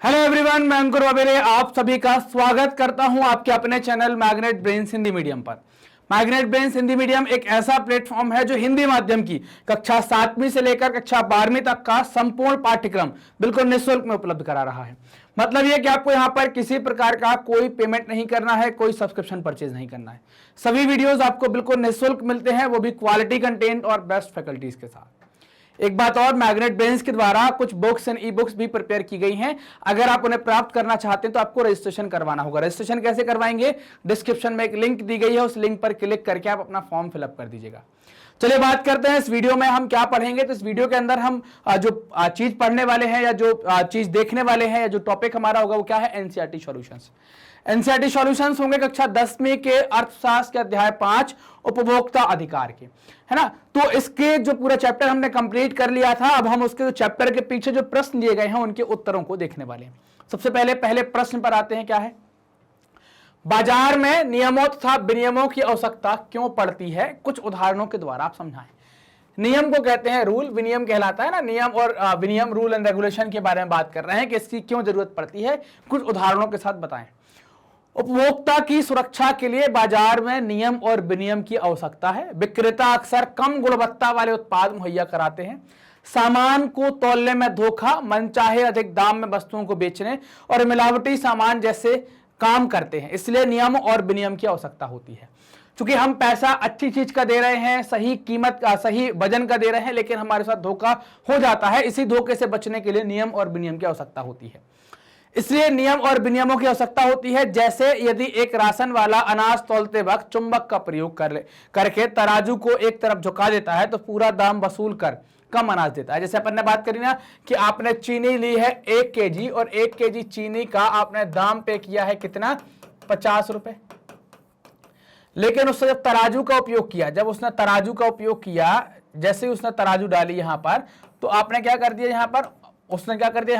Hello everyone, मैं अंकुर वबेरे आप सभी का स्वागत करता हूं आपके अपने channel magnet brains Hindi medium पर। मैग्नेट ब्रेन्स हिंदी मीडियम एक ऐसा प्लेटफॉर्म है जो हिंदी माध्यम की कक्षा 7वीं से लेकर कक्षा 12वीं तक का संपूर्ण पाठ्यक्रम बिल्कुल निःशुल्क में उपलब्ध करा रहा है। मतलब यह कि आपको यहां पर किसी प्रकार का कोई पेमेंट नहीं करना है, कोई सब्सक्रिप्शन परचेज नहीं करना है। सभी वीडियोज आपको बिल्कुल निःशुल्क मिलते हैं, वो भी क्वालिटी कंटेंट और बेस्ट फैकल्टीज के साथ। एक बात और, मैग्नेट ब्रेन्स के द्वारा कुछ बुक्स एंड ई बुक्स भी प्रिपेयर की गई हैं। अगर आप उन्हें प्राप्त करना चाहते हैं तो आपको रजिस्ट्रेशन करवाना होगा। रजिस्ट्रेशन कैसे करवाएंगे? डिस्क्रिप्शन में एक लिंक दी गई है, उस लिंक पर क्लिक करके आप अपना फॉर्म फिलअप कर दीजिएगा। चलिए बात करते हैं इस वीडियो में हम क्या पढ़ेंगे। तो इस वीडियो के अंदर हम जो चीज पढ़ने वाले हैं या जो चीज देखने वाले हैं या जो टॉपिक हमारा होगा वो क्या है? NCERT solutions. एनसीईआरटी सॉल्यूशंस होंगे कक्षा 10वीं के अर्थशास्त्र के अध्याय 5 उपभोक्ता अधिकार के, है ना। तो इसके जो पूरा चैप्टर हमने कंप्लीट कर लिया था। अब हम उसके जो चैप्टर के पीछे जो प्रश्न दिए गए हैं उनके उत्तरों को देखने वाले हैं। सबसे पहले प्रश्न पर आते हैं। क्या है? बाजार में नियमों तथा विनियमों की आवश्यकता क्यों पड़ती है? कुछ उदाहरणों के द्वारा आप समझाएं। नियम को कहते हैं रूल, विनियम कहलाता है ना। नियम और विनियम, रूल एंड रेगुलेशन के बारे में बात कर रहे हैं कि इसकी क्यों जरूरत पड़ती है, कुछ उदाहरणों के साथ बताएं। उपभोक्ता की सुरक्षा के लिए बाजार में नियम और विनियम की आवश्यकता है। विक्रेता अक्सर कम गुणवत्ता वाले उत्पाद मुहैया कराते हैं। सामान को तौलने में धोखा, मनचाहे अधिक दाम में वस्तुओं को बेचने और मिलावटी सामान जैसे काम करते हैं। इसलिए नियम और विनियम की आवश्यकता होती है। क्योंकि हम पैसा अच्छी चीज का दे रहे हैं, सही कीमत का, सही वजन का दे रहे हैं, लेकिन हमारे साथ धोखा हो जाता है। इसी धोखे से बचने के लिए नियम और विनियम की आवश्यकता होती है। इसलिए नियम और विनियमों की आवश्यकता होती है। जैसे यदि एक राशन वाला अनाज तौलते वक्त चुंबक का प्रयोग करके तराजू को एक तरफ झुका देता है तो पूरा दाम वसूल कर कम अनाज देता है। जैसे अपन ने बात करी ना कि आपने चीनी ली है 1 केजी और 1 केजी चीनी का आपने दाम पे किया है कितना? 50 रुपए। लेकिन उसने जब तराजू का उपयोग किया, जैसे ही उसने तराजू डाली यहां पर, तो आपने क्या कर दिया? यहां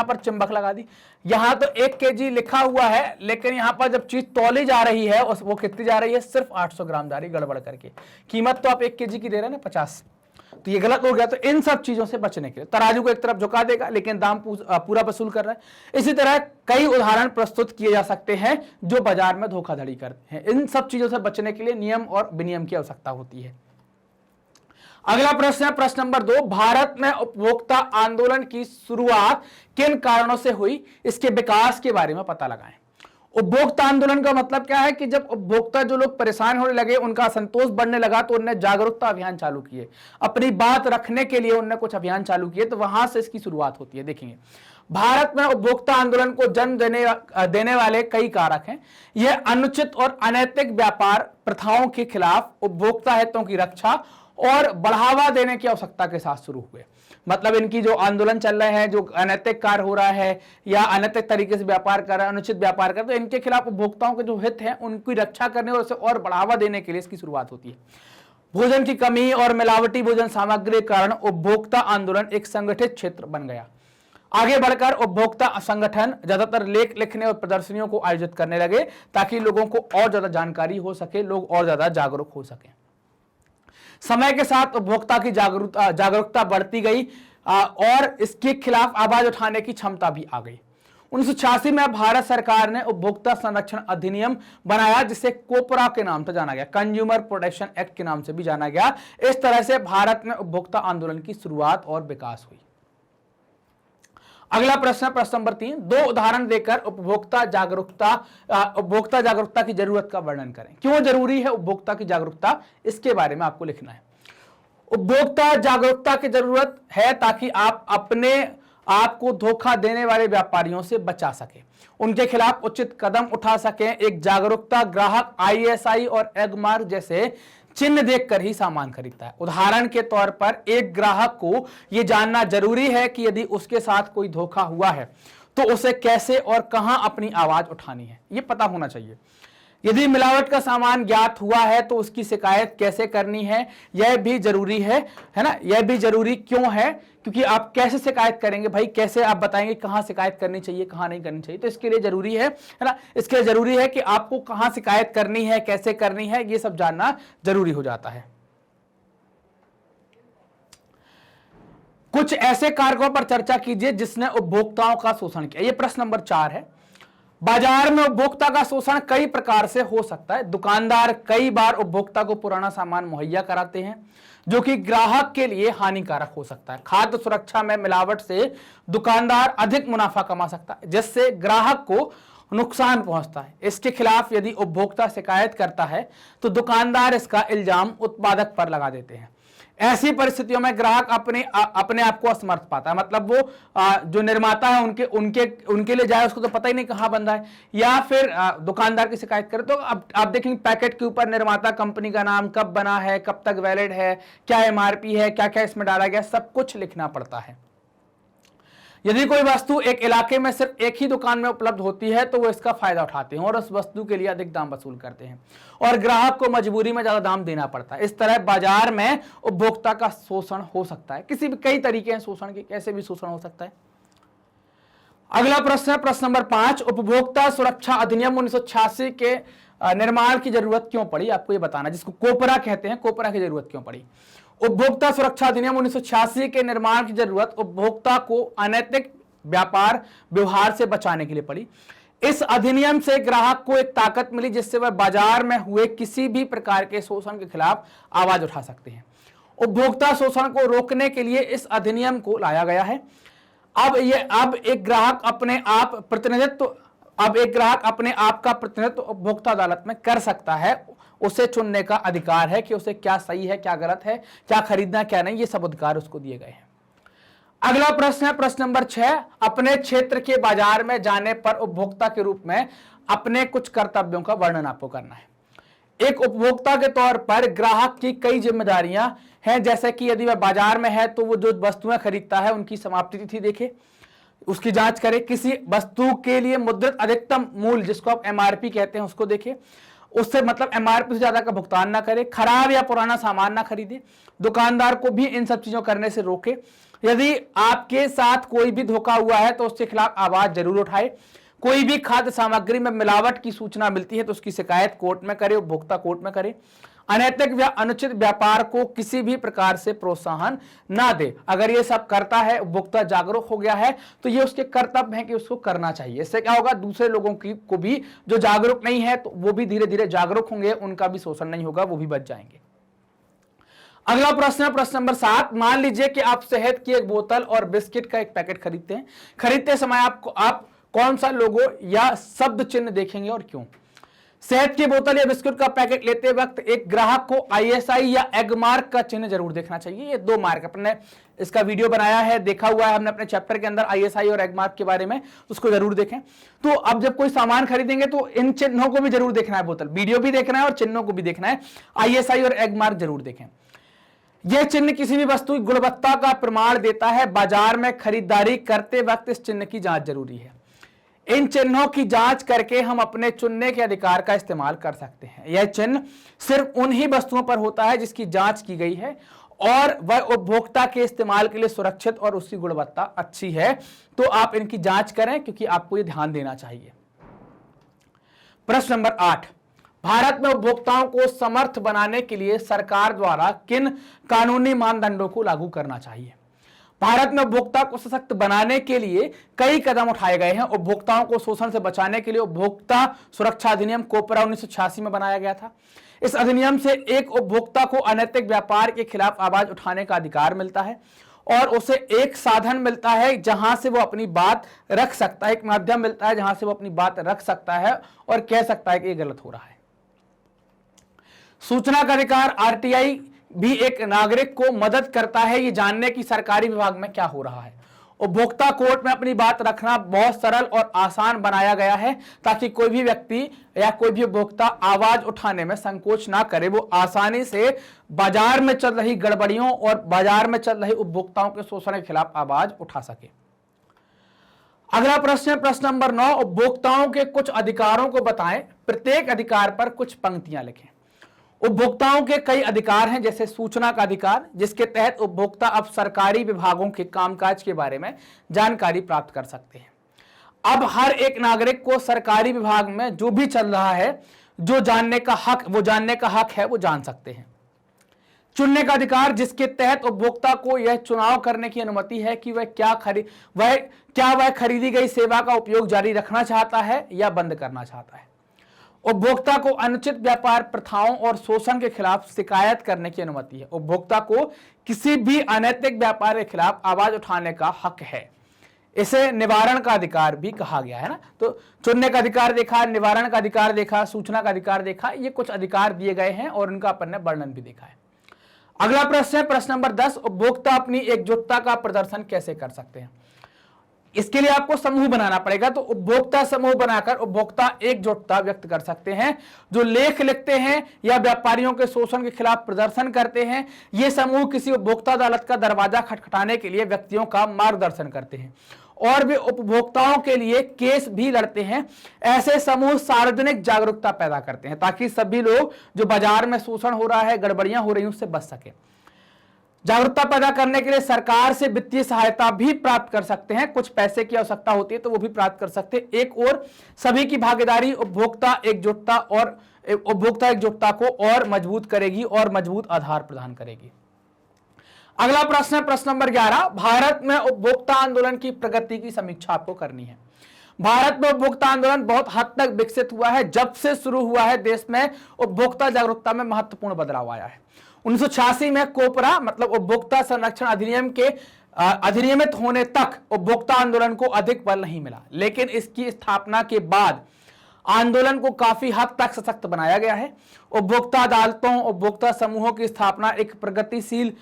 पर चुंबक लगा दी। यहां तो 1 केजी लिखा हुआ है, लेकिन यहां पर जब चीज तौली जा रही है वो कितनी जा रही है? सिर्फ 800 ग्राम जा रही, गड़बड़ करके। कीमत तो आप 1 केजी की दे रहे हैं ना 50, तो ये गलत हो गया। तो इन सब चीजों से बचने के लिए तराजू को एक तरफ झुका देगा, लेकिन दाम पूरा वसूल कर रहा है। इसी तरह कई उदाहरण प्रस्तुत किए जा सकते हैं जो बाजार में धोखाधड़ी करते हैं। इन सब चीजों से बचने के लिए नियम और विनियम की आवश्यकता होती है। अगला प्रश्न है प्रश्न नंबर 2। भारत में उपभोक्ता आंदोलन की शुरुआत किन कारणों से हुई? इसके विकास के बारे में पता लगाएं। उपभोक्ता आंदोलन का मतलब क्या है कि जब उपभोक्ता, जो लोग परेशान होने लगे, उनका असंतोष बढ़ने लगा, तो उन्होंने जागरूकता अभियान चालू किए। अपनी बात रखने के लिए उन्होंने कुछ अभियान चालू किए, तो वहां से इसकी शुरुआत होती है। देखेंगे, भारत में उपभोक्ता आंदोलन को जन्म देने वाले कई कारक हैं। यह अनुचित और अनैतिक व्यापार प्रथाओं के खिलाफ उपभोक्ता हितों की रक्षा और बढ़ावा देने की आवश्यकता के साथ शुरू हुए। मतलब इनकी जो आंदोलन चल रहे हैं, जो अनैतिक कार्य हो रहा है या अनैतिक तरीके से व्यापार कर रहा है, अनुचित व्यापार कर, तो इनके खिलाफ उपभोक्ताओं के जो हित हैं उनकी रक्षा करने और उसे और बढ़ावा देने के लिए इसकी शुरुआत होती है। भोजन की कमी और मिलावटी भोजन सामग्री के कारण उपभोक्ता आंदोलन एक संगठित क्षेत्र बन गया। आगे बढ़कर उपभोक्ता संगठन ज्यादातर लेख लिखने और प्रदर्शनियों को आयोजित करने लगे ताकि लोगों को और ज्यादा जानकारी हो सके, लोग और ज्यादा जागरूक हो सके। समय के साथ उपभोक्ता की जागरूकता बढ़ती गई और इसके खिलाफ आवाज उठाने की क्षमता भी आ गई। 1986 में भारत सरकार ने उपभोक्ता संरक्षण अधिनियम बनाया, जिसे कोपरा के नाम से जाना गया, कंज्यूमर प्रोटेक्शन एक्ट के नाम से भी जाना गया। इस तरह से भारत में उपभोक्ता आंदोलन की शुरुआत और विकास हुई। अगला प्रश्न नंबर 3। 2 उदाहरण देकर उपभोक्ता जागरूकता की जरूरत का वर्णन करें। क्यों जरूरी है उपभोक्ता की जागरूकता, इसके बारे में आपको लिखना है। उपभोक्ता जागरूकता की जरूरत है ताकि आप अपने आप को धोखा देने वाले व्यापारियों से बचा सके, उनके खिलाफ उचित कदम उठा सकें। एक जागरूकता ग्राहक ISI और एगमार्क जैसे चिन्ह देखकर ही सामान खरीदता है। उदाहरण के तौर पर एक ग्राहक को यह जानना जरूरी है कि यदि उसके साथ कोई धोखा हुआ है तो उसे कैसे और कहां अपनी आवाज उठानी है, यह पता होना चाहिए। यदि मिलावट का सामान ज्ञात हुआ है तो उसकी शिकायत कैसे करनी है, यह भी जरूरी है ना। यह भी जरूरी क्यों है? क्योंकि आप कैसे शिकायत करेंगे भाई, कैसे आप बताएंगे कहां शिकायत करनी चाहिए, कहां नहीं करनी चाहिए। तो इसके लिए जरूरी है ना, इसके लिए जरूरी है कि आपको कहां शिकायत करनी है, कैसे करनी है, यह सब जानना जरूरी हो जाता है। कुछ ऐसे कारकों पर चर्चा कीजिए जिसने उपभोक्ताओं का शोषण किया। ये प्रश्न नंबर 4 है। बाजार में उपभोक्ता का शोषण कई प्रकार से हो सकता है। दुकानदार कई बार उपभोक्ता को पुराना सामान मुहैया कराते हैं जो कि ग्राहक के लिए हानिकारक हो सकता है। खाद्य सुरक्षा में मिलावट से दुकानदार अधिक मुनाफा कमा सकता है जिससे ग्राहक को नुकसान पहुंचता है। इसके खिलाफ यदि उपभोक्ता शिकायत करता है तो दुकानदार इसका इल्जाम उत्पादक पर लगा देते हैं। ऐसी परिस्थितियों में ग्राहक अपने आप को असमर्थ पाता है, मतलब वो जो निर्माता है उनके लिए जाए उसको तो पता ही नहीं कहां बंधा है, या फिर दुकानदार की शिकायत करे। तो अब आप देखेंगे पैकेट के ऊपर निर्माता कंपनी का नाम, कब बना है, कब तक वैलिड है, क्या एमआरपी है, क्या क्या इसमें डाला गया, सब कुछ लिखना पड़ता है। यदि कोई वस्तु एक इलाके में सिर्फ एक ही दुकान में उपलब्ध होती है तो वो इसका फायदा उठाते हैं और उस वस्तु के लिए अधिक दाम वसूल करते हैं और ग्राहक को मजबूरी में ज्यादा दाम देना पड़ता है। इस तरह बाजार में उपभोक्ता का शोषण हो सकता है। किसी भी कई तरीके हैं शोषण के, कैसे भी शोषण हो सकता है। अगला प्रश्न है प्रश्न नंबर 5, उपभोक्ता सुरक्षा अधिनियम 1986 के निर्माण की जरूरत क्यों पड़ी? आपको ये बताना, जिसको कोपरा कहते हैं, कोपरा की जरूरत क्यों पड़ी? उपभोक्ता सुरक्षा अधिनियम 1986 के निर्माण की जरूरत उपभोक्ता को अनैतिक व्यापार व्यवहार से बचाने के लिए पड़ी। इस अधिनियम से ग्राहक को एक ताकत मिली जिससे वह बाजार में हुए किसी भी प्रकार के शोषण के खिलाफ आवाज उठा सकते हैं। उपभोक्ता शोषण को रोकने के लिए इस अधिनियम को लाया गया है। अब एक ग्राहक अपने आप का प्रतिनिधित्व उपभोक्ता अदालत में कर सकता है। उसे चुनने का अधिकार है कि उसे क्या सही है, क्या गलत है, क्या खरीदना क्या नहीं, ये सब अधिकार उसको दिए गए हैं। अगला प्रश्न है प्रश्न नंबर 6, अपने क्षेत्र के बाजार में जाने पर उपभोक्ता के रूप में अपने कुछ कर्तव्यों का वर्णन आपको करना है। एक उपभोक्ता के तौर पर ग्राहक की कई जिम्मेदारियां हैं, जैसे कि यदि वह बाजार में है तो वो जो वस्तुएं खरीदता है उनकी समाप्ति तिथि देखे, उसकी जांच करे, किसी वस्तु के लिए मुद्रित अधिकतम मूल्य जिसको आप एमआरपी कहते हैं उसको देखे, उससे मतलब एमआरपी से ज्यादा का भुगतान ना करे, खराब या पुराना सामान ना खरीदे, दुकानदार को भी इन सब चीजों करने से रोके। यदि आपके साथ कोई भी धोखा हुआ है तो उसके खिलाफ आवाज जरूर उठाए। कोई भी खाद्य सामग्री में मिलावट की सूचना मिलती है तो उसकी शिकायत कोर्ट में करे, उपभोक्ता कोर्ट में करे। अनैतिक या अनुचित व्यापार को किसी भी प्रकार से प्रोत्साहन ना दे। अगर ये सब करता है, उपभोक्ता जागरूक हो गया है तो ये उसके कर्तव्य है कि उसको करना चाहिए। इससे क्या होगा, दूसरे लोगों को भी जो जागरूक नहीं है तो वो भी धीरे धीरे जागरूक होंगे, उनका भी शोषण नहीं होगा, वो भी बच जाएंगे। अगला प्रश्न है प्रश्न नंबर 7, मान लीजिए कि आप शहद की एक बोतल और बिस्किट का एक पैकेट खरीदते हैं। खरीदते समय आप कौन सा लोगो या शब्द चिन्ह देखेंगे और क्यों? शहद की बोतल या बिस्कुट का पैकेट लेते वक्त एक ग्राहक को आईएसआई या एग मार्क का चिन्ह जरूर देखना चाहिए। ये 2 मार्क, अपने इसका वीडियो बनाया है, देखा हुआ है हमने अपने चैप्टर के अंदर आईएसआई और एग मार्क के बारे में, उसको जरूर देखें। तो अब जब कोई सामान खरीदेंगे तो इन चिन्हों को भी जरूर देखना है, बोतल वीडियो भी देखना है और चिन्हों को भी देखना है। आईएसआई और एग मार्क जरूर देखें। यह चिन्ह किसी भी वस्तु की गुणवत्ता का प्रमाण देता है। बाजार में खरीदारी करते वक्त इस चिन्ह की जांच जरूरी है। इन चिन्हों की जांच करके हम अपने चुनने के अधिकार का इस्तेमाल कर सकते हैं। यह चिन्ह सिर्फ उन्हीं वस्तुओं पर होता है जिसकी जांच की गई है और वह उपभोक्ता के इस्तेमाल के लिए सुरक्षित और उसकी गुणवत्ता अच्छी है। तो आप इनकी जांच करें क्योंकि आपको यह ध्यान देना चाहिए। प्रश्न नंबर 8, भारत में उपभोक्ताओं को समर्थ बनाने के लिए सरकार द्वारा किन कानूनी मानदंडों को लागू करना चाहिए? भारत में उपभोक्ता को सशक्त बनाने के लिए कई कदम उठाए गए हैं। उपभोक्ताओं को शोषण से बचाने के लिए उपभोक्ता सुरक्षा अधिनियम कोपरा 1986 में बनाया गया था। इस अधिनियम से एक उपभोक्ता को अनैतिक व्यापार के खिलाफ आवाज उठाने का अधिकार मिलता है और उसे एक साधन मिलता है जहां से वो अपनी बात रख सकता है, एक माध्यम मिलता है जहां से वो अपनी बात रख सकता है और कह सकता है कि ये गलत हो रहा है। सूचना का अधिकार आरटीआई भी एक नागरिक को मदद करता है ये जानने की सरकारी विभाग में क्या हो रहा है। उपभोक्ता कोर्ट में अपनी बात रखना बहुत सरल और आसान बनाया गया है ताकि कोई भी व्यक्ति या कोई भी उपभोक्ता आवाज उठाने में संकोच ना करे, वो आसानी से बाजार में चल रही गड़बड़ियों और बाजार में चल रहे उपभोक्ताओं के शोषण के खिलाफ आवाज उठा सके। अगला प्रश्न है प्रश्न नंबर 9, उपभोक्ताओं के कुछ अधिकारों को बताएं। प्रत्येक अधिकार पर कुछ पंक्तियां लिखें। उपभोक्ताओं के कई अधिकार हैं, जैसे सूचना का अधिकार, जिसके तहत उपभोक्ता अब सरकारी विभागों के कामकाज के बारे में जानकारी प्राप्त कर सकते हैं। अब हर एक नागरिक को सरकारी विभाग में जो भी चल रहा है, जो जानने का हक है वो जान सकते हैं। चुनने का अधिकार, जिसके तहत उपभोक्ता को यह चुनाव करने की अनुमति है कि वह क्या खरीदी गई सेवा का उपयोग जारी रखना चाहता है या बंद करना चाहता है। उपभोक्ता को अनुचित व्यापार प्रथाओं और शोषण के खिलाफ शिकायत करने की अनुमति है। उपभोक्ता को किसी भी अनैतिक व्यापार के खिलाफ आवाज उठाने का हक है। इसे निवारण का अधिकार भी कहा गया है ना। तो चुनने का अधिकार देखा, निवारण का अधिकार देखा, सूचना का अधिकार देखा, ये कुछ अधिकार दिए गए हैं और उनका अपन ने वर्णन भी देखा है। अगला प्रश्न है प्रश्न नंबर 10, उपभोक्ता अपनी एकजुटता का प्रदर्शन कैसे कर सकते हैं। इसके लिए आपको समूह बनाना पड़ेगा। तो उपभोक्ता समूह बनाकर उपभोक्ता एकजुटता व्यक्त कर सकते हैं। जो लेख लिखते हैं या व्यापारियों के शोषण के खिलाफ प्रदर्शन करते हैं, ये समूह किसी उपभोक्ता अदालत का दरवाजा खटखटाने के लिए व्यक्तियों का मार्गदर्शन करते हैं और वे उपभोक्ताओं के लिए केस भी लड़ते हैं। ऐसे समूह सार्वजनिक जागरूकता पैदा करते हैं ताकि सभी लोग जो बाजार में शोषण हो रहा है, गड़बड़ियां हो रही हैं, उससे बच सके। जागरूकता पैदा करने के लिए सरकार से वित्तीय सहायता भी प्राप्त कर सकते हैं। कुछ पैसे की आवश्यकता होती है तो वो भी प्राप्त कर सकते हैं। एक और सभी की भागीदारी उपभोक्ता एकजुटता को और मजबूत करेगी और मजबूत आधार प्रदान करेगी। अगला प्रश्न है प्रश्न नंबर 11, भारत में उपभोक्ता आंदोलन की प्रगति की समीक्षा आपको करनी है। भारत में उपभोक्ता आंदोलन बहुत हद तक विकसित हुआ है। जब से शुरू हुआ है देश में उपभोक्ता जागरूकता में महत्वपूर्ण बदलाव आया है। 1986 में कोपरा मतलब उपभोक्ता संरक्षण अधिनियम के अधिनियमित होने तक उपभोक्ता आंदोलन को अधिक बल नहीं मिला, लेकिन इसकी स्थापना के बाद आंदोलन को काफी हद तक सशक्त बनाया गया है। उपभोक्ता अदालतों, उपभोक्ता समूहों की स्थापना एक प्रगतिशील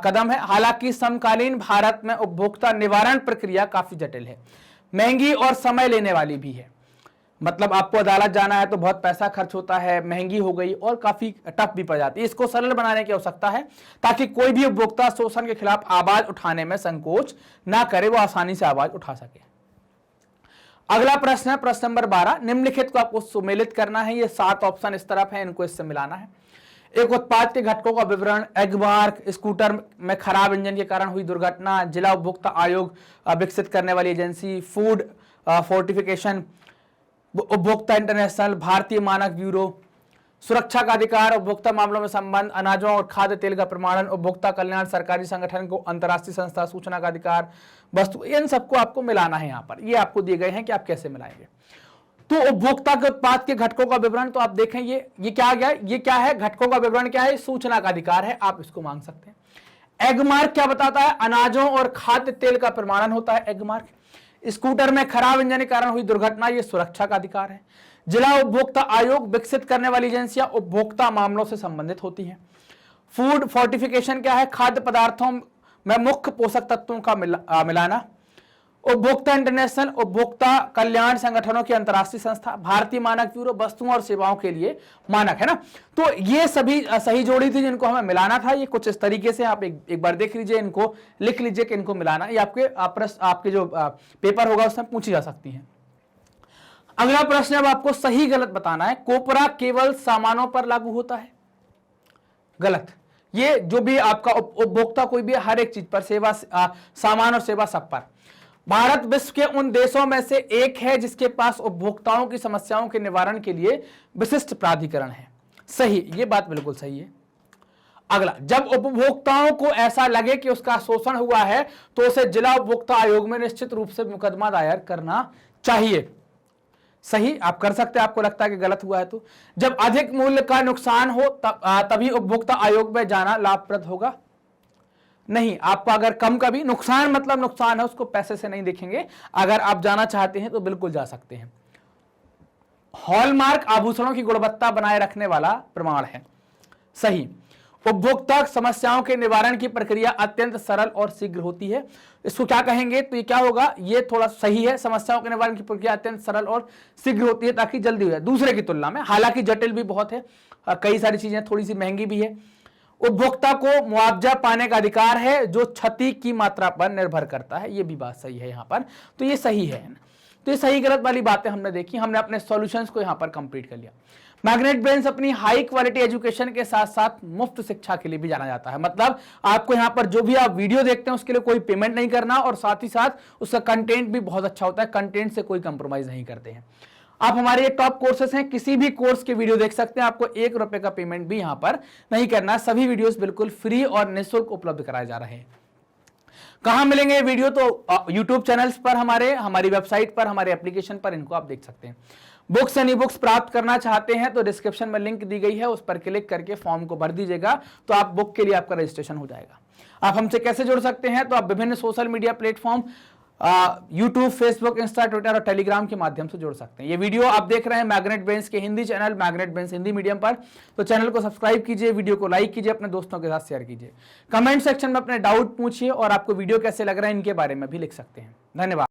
कदम है। हालांकि समकालीन भारत में उपभोक्ता निवारण प्रक्रिया काफी जटिल है, महंगी और समय लेने वाली भी है। मतलब आपको अदालत जाना है तो बहुत पैसा खर्च होता है, महंगी हो गई और काफी टफ भी पड़ जाती है। इसको सरल बनाने की आवश्यकता है ताकि कोई भी उपभोक्ता शोषण के खिलाफ आवाज उठाने में संकोच ना करे, वो आसानी से आवाज उठा सके। अगला प्रश्न है प्रश्न नंबर 12, निम्नलिखित को आपको सुमेलित करना है। ये 7 ऑप्शन इस तरफ है, इनको इससे मिलाना है। एक उत्पाद के घटकों का विवरण, एग मार्क, स्कूटर में खराब इंजन के कारण हुई दुर्घटना, जिला उपभोक्ता आयोग विकसित करने वाली एजेंसी, फूड फोर्टिफिकेशन, उपभोक्ता इंटरनेशनल, भारतीय मानक ब्यूरो, सुरक्षा का अधिकार, उपभोक्ता मामलों में संबंध, अनाजों और खाद्य तेल का प्रमाणन, उपभोक्ता कल्याण सरकारी संगठन को, अंतर्राष्ट्रीय संस्था, सूचना का अधिकार, वस्तु, इन सबको आपको मिलाना है। यहाँ पर ये आपको दिए गए हैं कि आप कैसे मिलाएंगे। तो उपभोक्ता के उत्पाद के घटकों का विवरण, तो आप देखें ये क्या गया, ये क्या है, घटकों का विवरण क्या है, सूचना का अधिकार है, आप इसको मांग सकते हैं। एग मार्क क्या बताता है, अनाजों और खाद्य तेल का प्रमाणन होता है एग मार्क। स्कूटर में खराब इंजन के कारण हुई दुर्घटना, ये सुरक्षा का अधिकार है। जिला उपभोक्ता आयोग विकसित करने वाली एजेंसियां उपभोक्ता मामलों से संबंधित होती हैं। फूड फोर्टिफिकेशन क्या है, खाद्य पदार्थों में मुख्य पोषक तत्वों का मिलाना। उपभोक्ता इंटरनेशनल, उपभोक्ता कल्याण संगठनों की अंतर्राष्ट्रीय संस्था। भारतीय मानक ब्यूरो, वस्तुओं और सेवाओं के लिए मानक, है ना। तो ये सभी सही जोड़ी थी जिनको हमें मिलाना था। ये कुछ इस तरीके से आप एक बार देख लीजिए, इनको लिख लीजिए कि इनको मिलाना। ये आपके जो पेपर होगा उसमें पूछी जा सकती है। अगला प्रश्न अब आपको सही गलत बताना है। कोपरा केवल सामानों पर लागू होता है, गलत। ये जो भी आपका उपभोक्ता कोई भी हर एक चीज पर, सेवा, सामान और सेवा सब पर। भारत विश्व के उन देशों में से एक है जिसके पास उपभोक्ताओं की समस्याओं के निवारण के लिए विशिष्ट प्राधिकरण है, सही, ये बात बिल्कुल सही है। अगला, जब उपभोक्ताओं को ऐसा लगे कि उसका शोषण हुआ है तो उसे जिला उपभोक्ता आयोग में निश्चित रूप से मुकदमा दायर करना चाहिए, सही, आप कर सकते हैं। आपको लगता है कि गलत हुआ है तो। जब अधिक मूल्य का नुकसान हो तभी उपभोक्ता आयोग में जाना लाभप्रद होगा, नहीं। आपका अगर कम का भी नुकसान, मतलब नुकसान है, उसको पैसे से नहीं देखेंगे। अगर आप जाना चाहते हैं तो बिल्कुल जा सकते हैं। हॉलमार्क आभूषणों की गुणवत्ता बनाए रखने वाला प्रमाण है, सही। उपभोक्ता समस्याओं के निवारण की प्रक्रिया अत्यंत सरल और शीघ्र होती है, इसको क्या कहेंगे, तो ये क्या होगा, ये थोड़ा सही है। समस्याओं के निवारण की प्रक्रिया अत्यंत सरल और शीघ्र होती है ताकि जल्दी हो जाए दूसरे की तुलना में। हालांकि जटिल भी बहुत है, कई सारी चीजें थोड़ी सी महंगी भी है। उपभोक्ता को मुआवजा पाने का अधिकार है जो क्षति की मात्रा पर निर्भर करता है, ये भी बात सही है यहाँ पर, तो ये सही है। तो ये सही गलत वाली बातें हमने देखी, हमने अपने सॉल्यूशंस को यहाँ पर कंप्लीट कर लिया। मैग्नेट ब्रेन्स अपनी हाई क्वालिटी एजुकेशन के साथ साथ मुफ्त शिक्षा के लिए भी जाना जाता है। मतलब आपको यहाँ पर जो भी आप वीडियो देखते हैं उसके लिए कोई पेमेंट नहीं करना, और साथ ही साथ उसका कंटेंट भी बहुत अच्छा होता है, कंटेंट से कोई कंप्रोमाइज नहीं करते हैं। आप हमारे ये टॉप कोर्सेस हैं, किसी भी कोर्स के वीडियो देख सकते हैं, आपको 1 रुपए का पेमेंट भी यहां पर नहीं करना। सभी वीडियोस बिल्कुल फ्री और निःशुल्क उपलब्ध कराए जा रहे हैं। कहां मिलेंगे ये वीडियो? तो YouTube चैनल्स पर, हमारी वेबसाइट पर, हमारे एप्लीकेशन पर इनको आप देख सकते हैं। बुक्स एंड ई बुक्स प्राप्त करना चाहते हैं तो डिस्क्रिप्शन में लिंक दी गई है, उस पर क्लिक करके फॉर्म को भर दीजिएगा, तो आप बुक के लिए आपका रजिस्ट्रेशन हो जाएगा। आप हमसे कैसे जुड़ सकते हैं? तो आप विभिन्न social media platform YouTube, Facebook, Insta, Twitter और टेलीग्राम के माध्यम से जुड़ सकते हैं। ये वीडियो आप देख रहे हैं मैग्नेट ब्रेन्स के Hindi channel magnet brains Hindi medium पर, तो चैनल को सब्सक्राइब कीजिए, वीडियो को लाइक कीजिए, अपने दोस्तों के साथ शेयर कीजिए। कमेंट सेक्शन में अपने डाउट पूछिए और आपको वीडियो कैसे लग रहा है इनके बारे में भी लिख सकते हैं। धन्यवाद।